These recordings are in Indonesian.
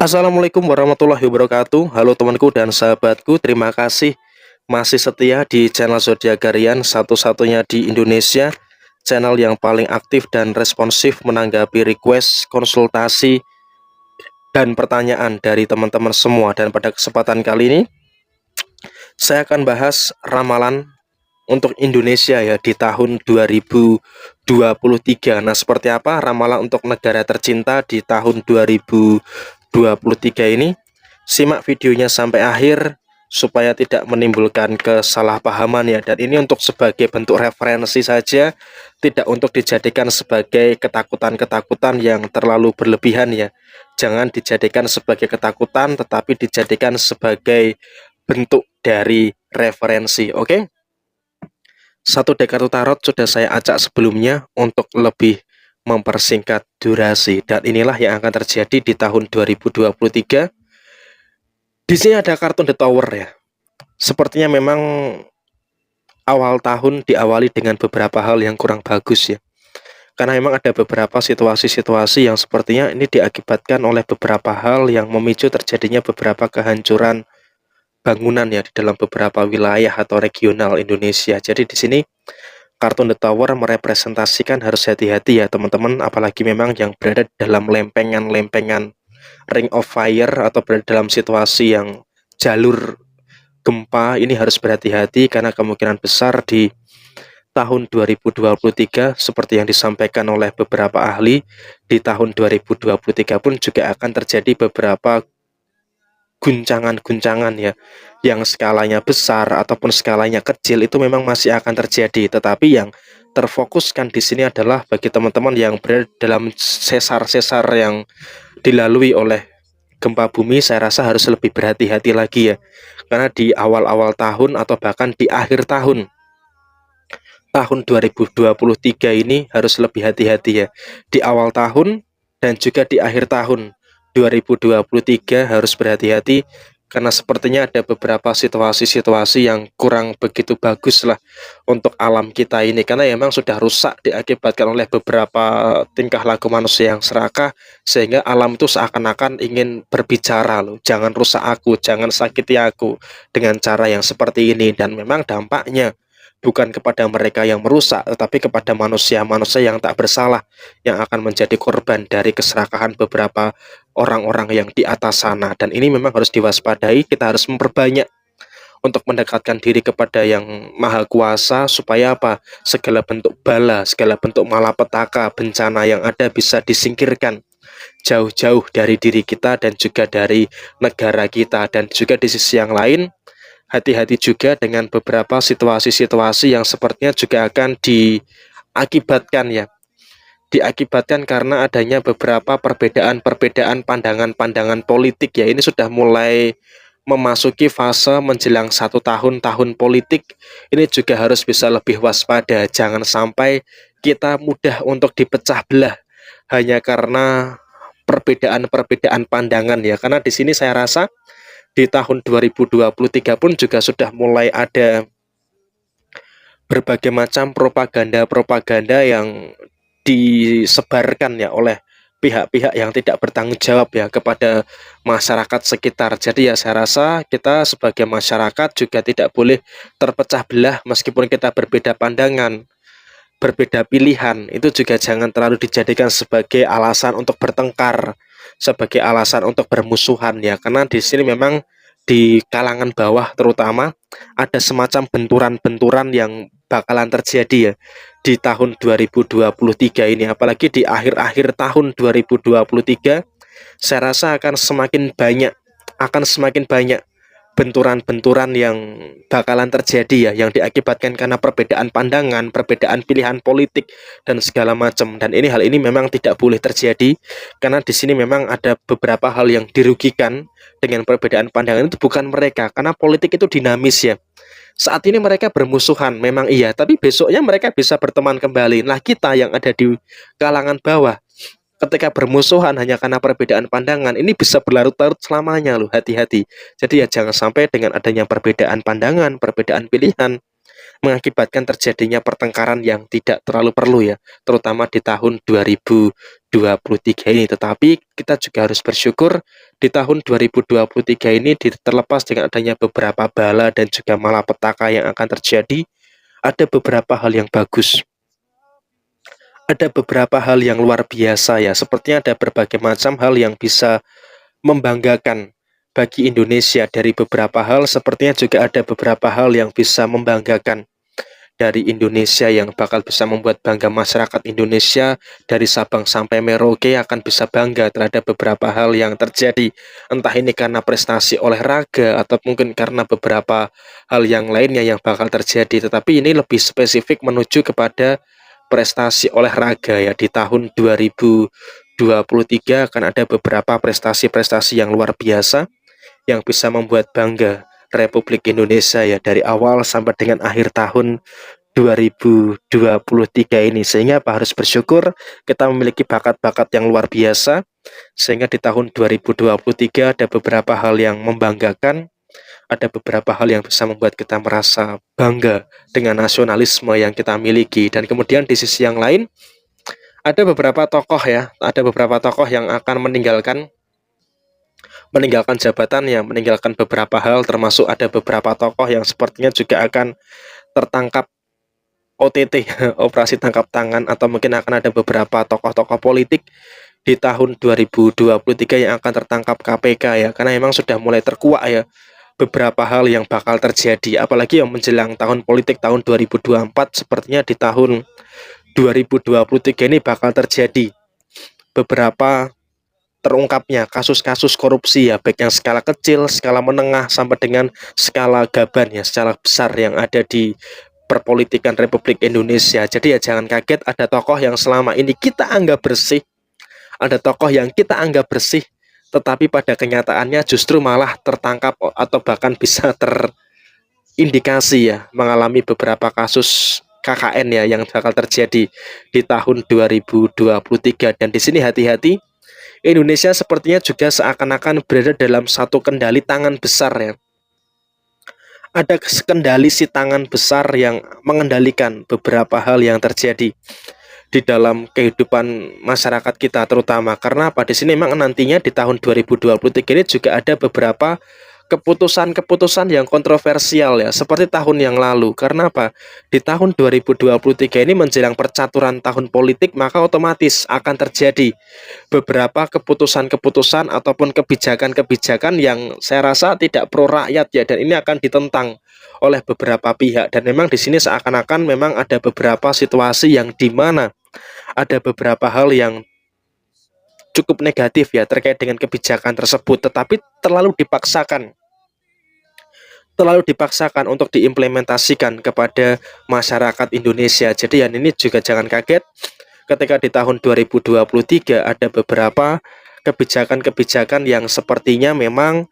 Assalamualaikum warahmatullahi wabarakatuh. Halo temanku dan sahabatku, terima kasih masih setia di channel Zodiacarian, satu-satunya di Indonesia, channel yang paling aktif dan responsif menanggapi request, konsultasi, dan pertanyaan dari teman-teman semua. Dan pada kesempatan kali ini, saya akan bahas ramalan untuk Indonesia ya di tahun 2023. Nah, seperti apa ramalan untuk negara tercinta di tahun 2023 ini? Simak videonya sampai akhir supaya tidak menimbulkan kesalahpahaman ya. Dan ini untuk sebagai bentuk referensi saja, tidak untuk dijadikan sebagai ketakutan-ketakutan yang terlalu berlebihan ya. Jangan dijadikan sebagai ketakutan, tetapi dijadikan sebagai bentuk dari referensi. Oke? Satu deck kartu tarot sudah saya acak sebelumnya untuk lebih mempersingkat durasi, dan inilah yang akan terjadi di tahun 2023. Di sini ada kartu The Tower ya. Sepertinya memang awal tahun diawali dengan beberapa hal yang kurang bagus ya. Karena memang ada beberapa situasi-situasi yang sepertinya ini diakibatkan oleh beberapa hal yang memicu terjadinya beberapa kehancuran bangunan ya di dalam beberapa wilayah atau regional Indonesia. Jadi di sini kartu The Tower merepresentasikan harus hati-hati ya teman-teman, apalagi memang yang berada dalam lempengan-lempengan Ring of Fire atau berada dalam situasi yang jalur gempa, ini harus berhati-hati karena kemungkinan besar di tahun 2023 seperti yang disampaikan oleh beberapa ahli, di tahun 2023 pun juga akan terjadi beberapa guncangan-guncangan ya, yang skalanya besar ataupun skalanya kecil itu memang masih akan terjadi. Tetapi yang terfokuskan di sini adalah bagi teman-teman yang berada dalam sesar-sesar yang dilalui oleh gempa bumi, saya rasa harus lebih berhati-hati lagi ya. Karena di awal-awal tahun atau bahkan di akhir tahun 2023 ini harus lebih hati-hati ya. Di awal tahun dan juga di akhir tahun 2023 harus berhati-hati, karena sepertinya ada beberapa situasi-situasi yang kurang begitu bagus lah untuk alam kita ini, karena memang sudah rusak diakibatkan oleh beberapa tingkah laku manusia yang serakah, sehingga alam itu seakan-akan ingin berbicara loh, jangan rusak aku, jangan sakiti aku dengan cara yang seperti ini. Dan memang dampaknya bukan kepada mereka yang merusak, tetapi kepada manusia-manusia yang tak bersalah yang akan menjadi korban dari keserakahan beberapa orang-orang yang di atas sana. Dan ini memang harus diwaspadai, kita harus memperbanyak untuk mendekatkan diri kepada yang maha kuasa, supaya apa? Segala bentuk bala, segala bentuk malapetaka, bencana yang ada bisa disingkirkan jauh-jauh dari diri kita dan juga dari negara kita. Dan juga di sisi yang lain, hati-hati juga dengan beberapa situasi-situasi yang sepertinya juga akan diakibatkan ya. Diakibatkan karena adanya beberapa perbedaan-perbedaan pandangan-pandangan politik ya. Ini sudah mulai memasuki fase menjelang 1 tahun politik. Ini juga harus bisa lebih waspada. Jangan sampai kita mudah untuk dipecah belah hanya karena perbedaan-perbedaan pandangan ya. Karena di sini saya rasa di tahun 2023 pun juga sudah mulai ada berbagai macam propaganda-propaganda yang disebarkan ya oleh pihak-pihak yang tidak bertanggung jawab ya kepada masyarakat sekitar. Jadi ya saya rasa kita sebagai masyarakat juga tidak boleh terpecah belah, meskipun kita berbeda pandangan, berbeda pilihan, itu juga jangan terlalu dijadikan sebagai alasan untuk bertengkar, sebagai alasan untuk bermusuhan ya. Karena di sini memang di kalangan bawah terutama ada semacam benturan-benturan yang bakalan terjadi ya di tahun 2023 ini, apalagi di akhir-akhir tahun 2023 saya rasa akan semakin banyak benturan-benturan yang bakalan terjadi ya, yang diakibatkan karena perbedaan pandangan, perbedaan pilihan politik dan segala macam. Dan hal ini memang tidak boleh terjadi, karena di sini memang ada beberapa hal yang dirugikan dengan perbedaan pandangan itu bukan mereka, karena politik itu dinamis ya. Saat ini mereka bermusuhan memang iya, tapi besoknya mereka bisa berteman kembali. Nah, kita yang ada di kalangan bawah ketika bermusuhan hanya karena perbedaan pandangan, ini bisa berlarut-larut selamanya loh, hati-hati. Jadi ya jangan sampai dengan adanya perbedaan pandangan, perbedaan pilihan mengakibatkan terjadinya pertengkaran yang tidak terlalu perlu ya, terutama di tahun 2023 2023 ini. Tetapi kita juga harus bersyukur di tahun 2023 ini, terlepas dengan adanya beberapa bala dan juga malapetaka yang akan terjadi, ada beberapa hal yang bagus. Ada beberapa hal yang luar biasa ya, sepertinya ada berbagai macam hal yang bisa membanggakan bagi Indonesia. Dari beberapa hal, sepertinya juga ada beberapa hal yang bisa membanggakan dari Indonesia, yang bakal bisa membuat bangga masyarakat Indonesia dari Sabang sampai Merauke akan bisa bangga terhadap beberapa hal yang terjadi. Entah ini karena prestasi olahraga atau mungkin karena beberapa hal yang lainnya yang bakal terjadi. Tetapi ini lebih spesifik menuju kepada prestasi olahraga ya. Di tahun 2023 akan ada beberapa prestasi-prestasi yang luar biasa yang bisa membuat bangga Republik Indonesia ya, dari awal sampai dengan akhir tahun 2023 ini. Sehingga Pak harus bersyukur kita memiliki bakat-bakat yang luar biasa, sehingga di tahun 2023 ada beberapa hal yang membanggakan, ada beberapa hal yang bisa membuat kita merasa bangga dengan nasionalisme yang kita miliki. Dan kemudian di sisi yang lain, ada beberapa tokoh ya, ada beberapa tokoh yang akan meninggalkan jabatannya, meninggalkan beberapa hal, termasuk ada beberapa tokoh yang sepertinya juga akan tertangkap OTT, operasi tangkap tangan, atau mungkin akan ada beberapa tokoh-tokoh politik di tahun 2023 yang akan tertangkap KPK ya, karena memang sudah mulai terkuak ya beberapa hal yang bakal terjadi, apalagi yang menjelang tahun politik tahun 2024. Sepertinya di tahun 2023 ini bakal terjadi beberapa terungkapnya kasus-kasus korupsi ya, baik yang skala kecil, skala menengah, sampai dengan skala gaban ya, skala besar yang ada di perpolitikan Republik Indonesia. Jadi ya jangan kaget ada tokoh yang selama ini kita anggap bersih, ada tokoh yang kita anggap bersih, tetapi pada kenyataannya justru malah tertangkap atau bahkan bisa terindikasi ya mengalami beberapa kasus KKN ya yang bakal terjadi di tahun 2023. Dan di sini hati-hati, Indonesia sepertinya juga seakan-akan berada dalam satu kendali tangan besar ya. Ada kendali si tangan besar yang mengendalikan beberapa hal yang terjadi di dalam kehidupan masyarakat kita terutama. Karena pada sini memang nantinya di tahun 2023 ini juga ada beberapa keputusan-keputusan yang kontroversial ya, seperti tahun yang lalu. Karena apa? Di tahun 2023 ini menjelang percaturan tahun politik, maka otomatis akan terjadi beberapa keputusan-keputusan ataupun kebijakan-kebijakan yang saya rasa tidak pro rakyat ya, dan ini akan ditentang oleh beberapa pihak. Dan memang di sini seakan-akan memang ada beberapa situasi yang dimana ada beberapa hal yang cukup negatif ya terkait dengan kebijakan tersebut, tetapi terlalu dipaksakan untuk diimplementasikan kepada masyarakat Indonesia. Jadi yang ini juga jangan kaget ketika di tahun 2023 ada beberapa kebijakan-kebijakan yang sepertinya memang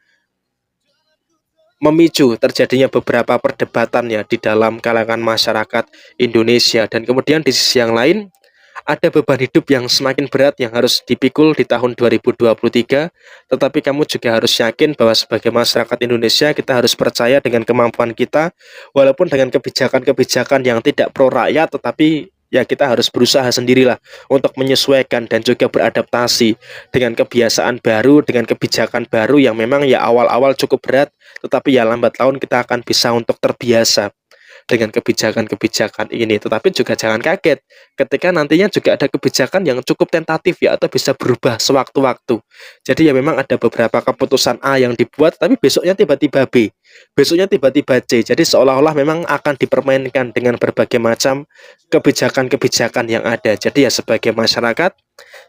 memicu terjadinya beberapa perdebatan ya di dalam kalangan masyarakat Indonesia. Dan kemudian di sisi yang lain, ada beban hidup yang semakin berat yang harus dipikul di tahun 2023, tetapi kamu juga harus yakin bahwa sebagai masyarakat Indonesia kita harus percaya dengan kemampuan kita, walaupun dengan kebijakan-kebijakan yang tidak pro rakyat, tetapi ya kita harus berusaha sendirilah untuk menyesuaikan dan juga beradaptasi dengan kebiasaan baru, dengan kebijakan baru yang memang ya awal-awal cukup berat, tetapi ya lambat laun kita akan bisa untuk terbiasa dengan kebijakan-kebijakan ini. Tetapi juga jangan kaget ketika nantinya juga ada kebijakan yang cukup tentatif ya, atau bisa berubah sewaktu-waktu. Jadi ya memang ada beberapa keputusan A yang dibuat, tapi besoknya tiba-tiba B, besoknya tiba-tiba C. Jadi seolah-olah memang akan dipermainkan dengan berbagai macam kebijakan-kebijakan yang ada. Jadi ya sebagai masyarakat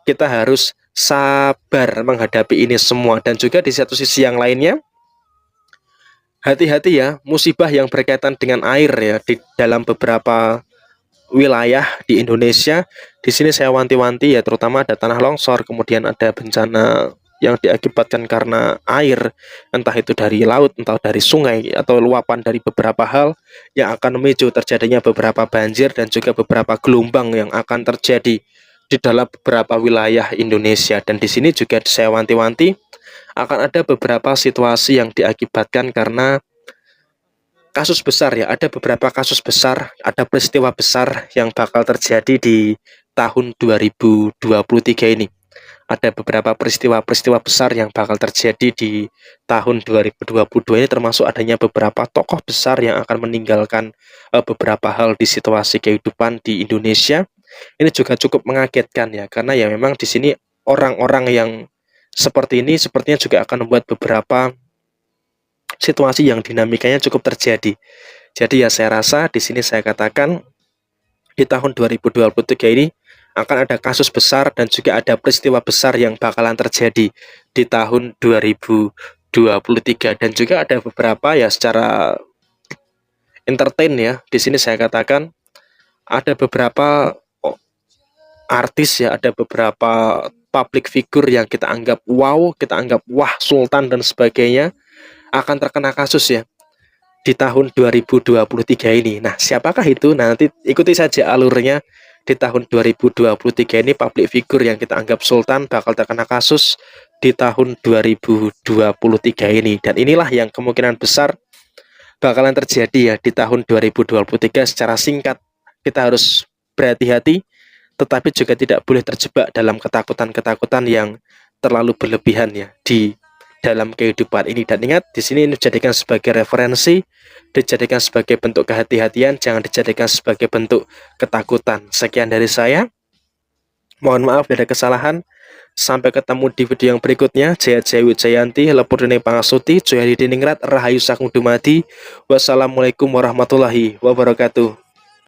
kita harus sabar menghadapi ini semua. Dan juga di satu sisi yang lainnya, hati-hati ya, musibah yang berkaitan dengan air ya di dalam beberapa wilayah di Indonesia. Di sini saya wanti-wanti ya, terutama ada tanah longsor, kemudian ada bencana yang diakibatkan karena air, entah itu dari laut, entah dari sungai, atau luapan dari beberapa hal yang akan memicu terjadinya beberapa banjir dan juga beberapa gelombang yang akan terjadi di dalam beberapa wilayah Indonesia. Dan di sini juga saya wanti-wanti akan ada beberapa situasi yang diakibatkan karena kasus besar ya, ada beberapa kasus besar, ada peristiwa besar yang bakal terjadi di tahun 2023 ini. Ada beberapa peristiwa-peristiwa besar yang bakal terjadi di tahun 2022 ini, termasuk adanya beberapa tokoh besar yang akan meninggalkan beberapa hal di situasi kehidupan di Indonesia. Ini juga cukup mengagetkan ya, karena ya memang di sini orang-orang yang seperti ini sepertinya juga akan membuat beberapa situasi yang dinamikanya cukup terjadi. Jadi ya saya rasa di sini saya katakan di tahun 2023 ini akan ada kasus besar dan juga ada peristiwa besar yang bakalan terjadi di tahun 2023, dan juga ada beberapa ya secara entertain ya. Di sini saya katakan ada beberapa artis ya, ada beberapa public figure yang kita anggap wow, kita anggap wah sultan dan sebagainya akan terkena kasus ya di tahun 2023 ini. Nah, siapakah itu? Nah, nanti ikuti saja alurnya. Di tahun 2023 ini public figure yang kita anggap sultan bakal terkena kasus di tahun 2023 ini. Dan inilah yang kemungkinan besar bakalan terjadi ya di tahun 2023. Secara singkat, kita harus berhati-hati, tetapi juga tidak boleh terjebak dalam ketakutan-ketakutan yang terlalu berlebihan ya di dalam kehidupan ini. Dan ingat, di sini ini dijadikan sebagai referensi, dijadikan sebagai bentuk kehati-hatian, jangan dijadikan sebagai bentuk ketakutan. Sekian dari saya. Mohon maaf bila ada kesalahan. Sampai ketemu di video yang berikutnya. Jaya Jaya Wijayanti, Lepur Dene Pangasuti, Joyadi Diningrat, Rahayu Sakung Dumadi. Wassalamualaikum warahmatullahi wabarakatuh.